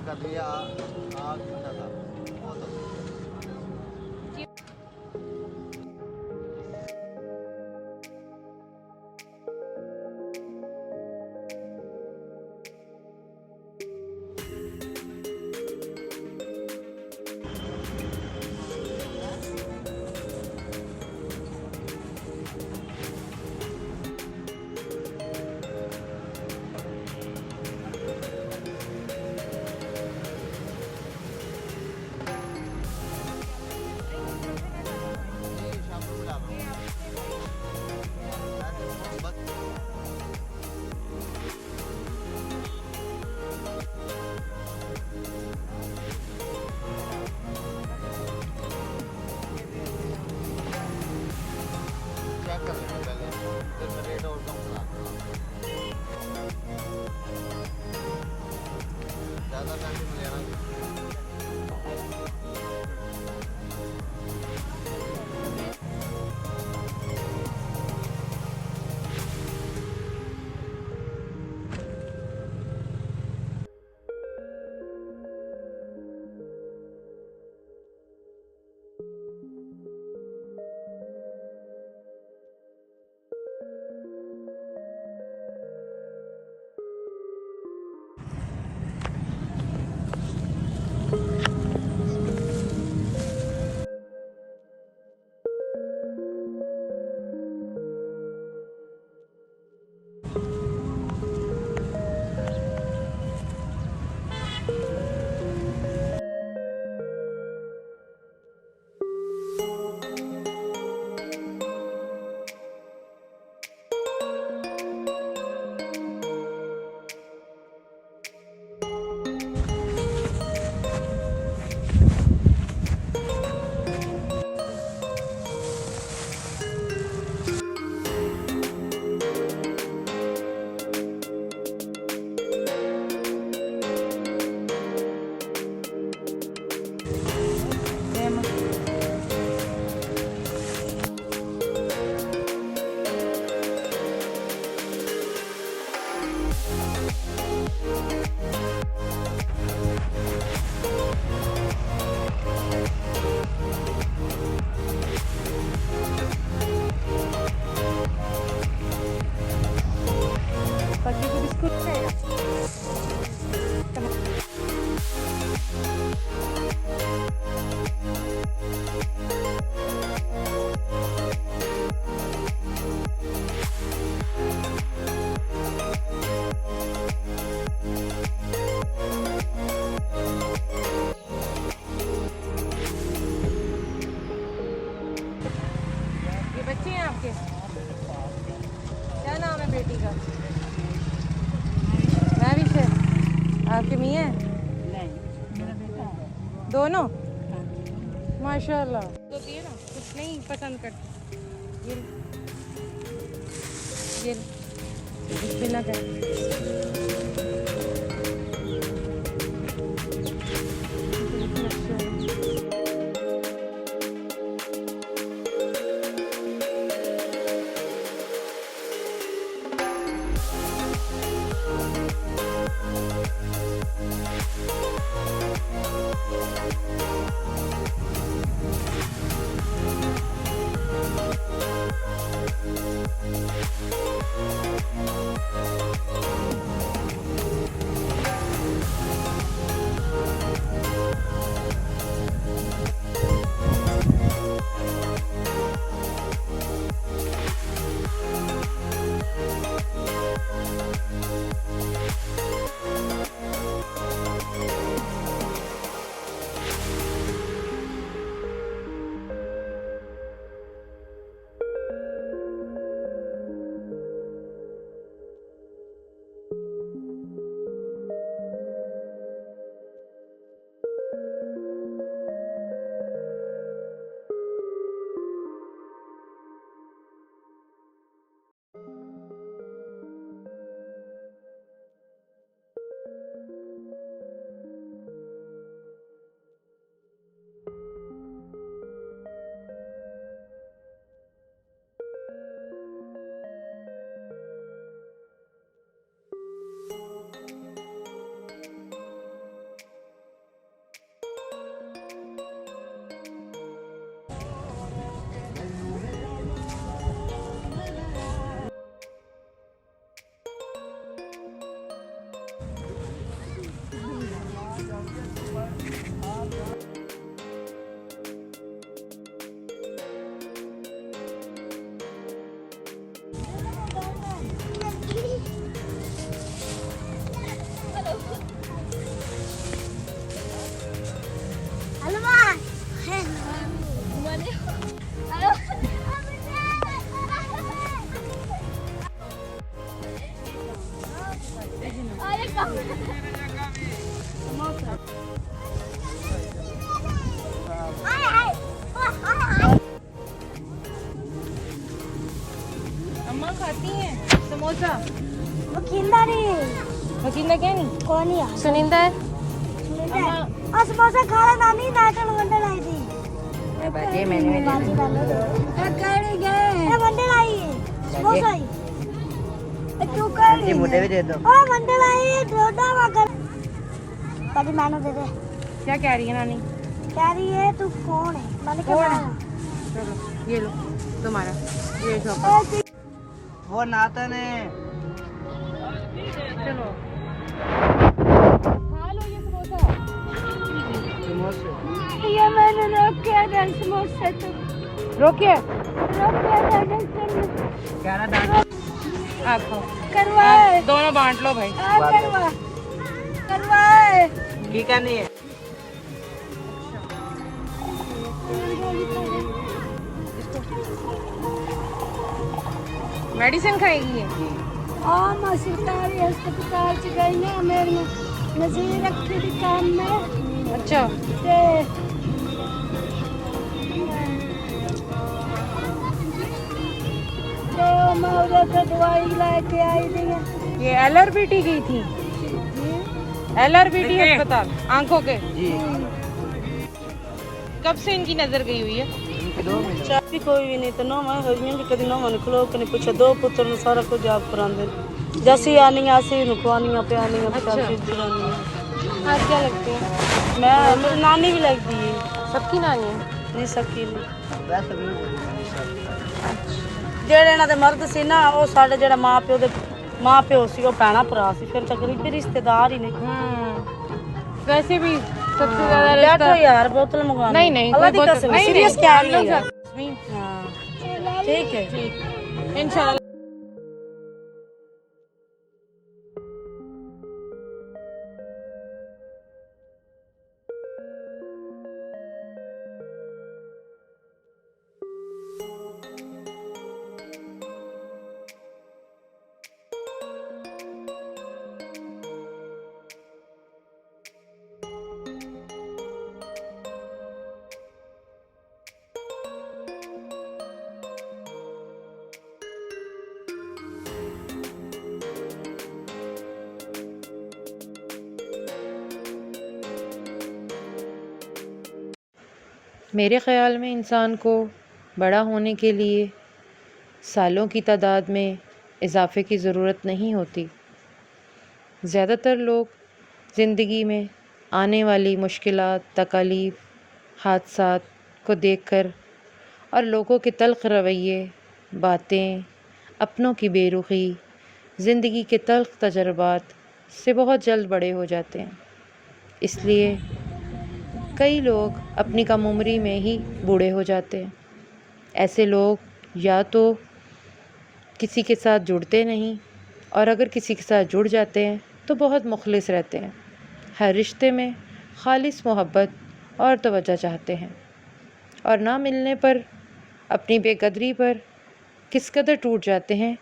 का दिया आग था बहुत ज़्यादा टाइम लेना क्या नाम है बेटी का? मैं भी से आपके मियाँ नहीं, मेरा बेटा है। दोनों माशाल्लाह। होती है ना कुछ नहीं पसंद करती। ये बिस्मिल्लाह कर। अम्मा खाती हैं समोसा। वकींदा नहीं वकील क्या नहीं कौन है सुनिंदा है और समोसा खाना नानी नाटक वंडे लाई थी बाजी मैंने बाजी डालो दो कड़ी गए ए वंडे लाई समोसा ही तू कर जी मुझे भी दे दो। ओ वंडे लाई डोडा मगर बाजी मानो दे दे क्या कह रही है नानी? कह रही है तू कौन है मैंने कौन कहा है? चलो ये लो तुम्हारा ये शॉप वो नातन है। चलो खा लो ये समोसा। समोसे ये मैंने रोके दे समोसे तो रोकिए रोके दे क्या ना दाना आप खाओ करवाए दोनों बांट लो भाई। करवा करवाए ठीक है नहीं है। मेडिसिन खाएगी ये? हाँ मैं सरकारी अस्पताल च गई ना मेरे नजीर रखी थी काम में अच्छा ते मैं उधर से दवाई लेके आई थी ये LRBT गई थी LRBT अस्पताल आंखों के। जी कब से इनकी नजर गई हुई है? इनके 2 महीने ਚਾਬੀ ਕੋਈ ਵੀ ਨਹੀਂ ਤੇ ਨੋਵਾਂ ਹੋਈਆਂ ਵੀ ਕਦੀ ਨੋਵਾਂ ਨੂੰ ਖਲੋ ਕੇ ਨਹੀਂ ਪੁੱਛਿਆ ਦੋ ਪੁੱਤਰ ਨੂੰ ਸਾਰਾ ਕੁਝ ਆਪ ਕਰਾਉਂਦੇ ਨੇ ਜੱਸੀ ਆਨੀਆਂ ਅਸੀਂ ਨੂੰ ਖਵਾਨੀਆਂ ਪਿਆਨੀਆਂ अच्छा। ਸਭ ਕੁਝ ਕਰਾਨੀਆਂ आप क्या लगते हैं? ਮੈਂ ਮੇਰੀ ਨਾਨੀ ਵੀ ਲੱਗਦੀ ਹੈ सबकी नानी है। ਨਹੀਂ ਸਕੀ ਨਹੀਂ वैसे भी ਜਿਹੜੇ ਇਹਨਾਂ ਦੇ ਮਰਦ ਸੀ ਨਾ ਉਹ ਸਾਡੇ ਜਿਹੜਾ ਮਾਂ ਪਿਓ ਸੀ ਉਹ ਭੈਣਾ ਭਰਾ ਸੀ ਫਿਰ ਤਾਂ ਗਰੀਬੀ ਰਿਸ਼ਤੇਦਾਰ ਹੀ ਨੇ वैसे भी सबसे ज्यादा ਲੈਟੋ रिश्ता ਯਾਰ बोतल मंगवानी नहीं नहीं अल्लाह कोई दी बोतल- कसम नहीं, सीरियस नहीं, क्या हम लोग है नहीं, हाँ ठीक है ठीक इंशाल्लाह। मेरे ख़्याल में इंसान को बड़ा होने के लिए सालों की तादाद में इजाफ़े की ज़रूरत नहीं होती। ज़्यादातर लोग ज़िंदगी में आने वाली मुश्किलात, तकालीफ, हादसात को देखकर और लोगों के तल्ख़ रवैये, बातें, अपनों की बेरुखी, ज़िंदगी के तल्ख़ तजर्बात से बहुत जल्द बड़े हो जाते हैं। इसलिए कई लोग अपनी कम उम्री में ही बूढ़े हो जाते हैं। ऐसे लोग या तो किसी के साथ जुड़ते नहीं, और अगर किसी के साथ जुड़ जाते हैं तो बहुत मुखलिस रहते हैं। हर रिश्ते में खालिस मोहब्बत और तवज्जो चाहते हैं, और ना मिलने पर अपनी बेकदरी पर किस कदर टूट जाते हैं,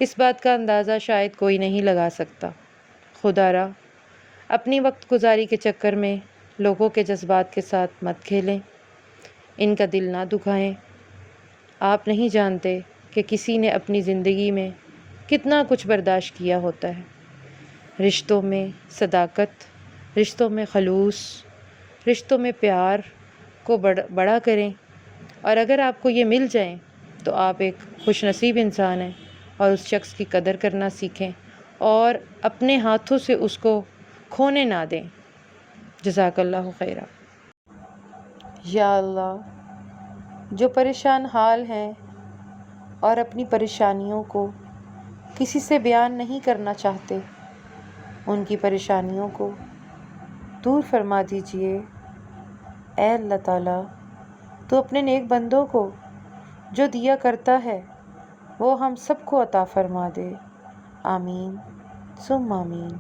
इस बात का अंदाज़ा शायद कोई नहीं लगा सकता। खुदारा अपनी वक्त गुजारी के चक्कर में लोगों के जज्बात के साथ मत खेलें, इनका दिल ना दुखाएं। आप नहीं जानते कि किसी ने अपनी ज़िंदगी में कितना कुछ बर्दाश्त किया होता है। रिश्तों में सदाकत, रिश्तों में खलूस, रिश्तों में प्यार को बड़ा करें, और अगर आपको ये मिल जाएं तो आप एक खुशनसीब इंसान हैं, और उस शख्स की कदर करना सीखें और अपने हाथों से उसको खोने ना दें। जज़ाकल्लाहु खैरा। या अल्लाह, जो परेशान हाल हैं और अपनी परेशानियों को किसी से बयान नहीं करना चाहते, उनकी परेशानियों को दूर फरमा दीजिए। ऐ अल्लाह ताला, तो अपने नेक बंदों को जो दिया करता है वो हम सबको अता फरमा दे। आमीन सुम्मा आमीन।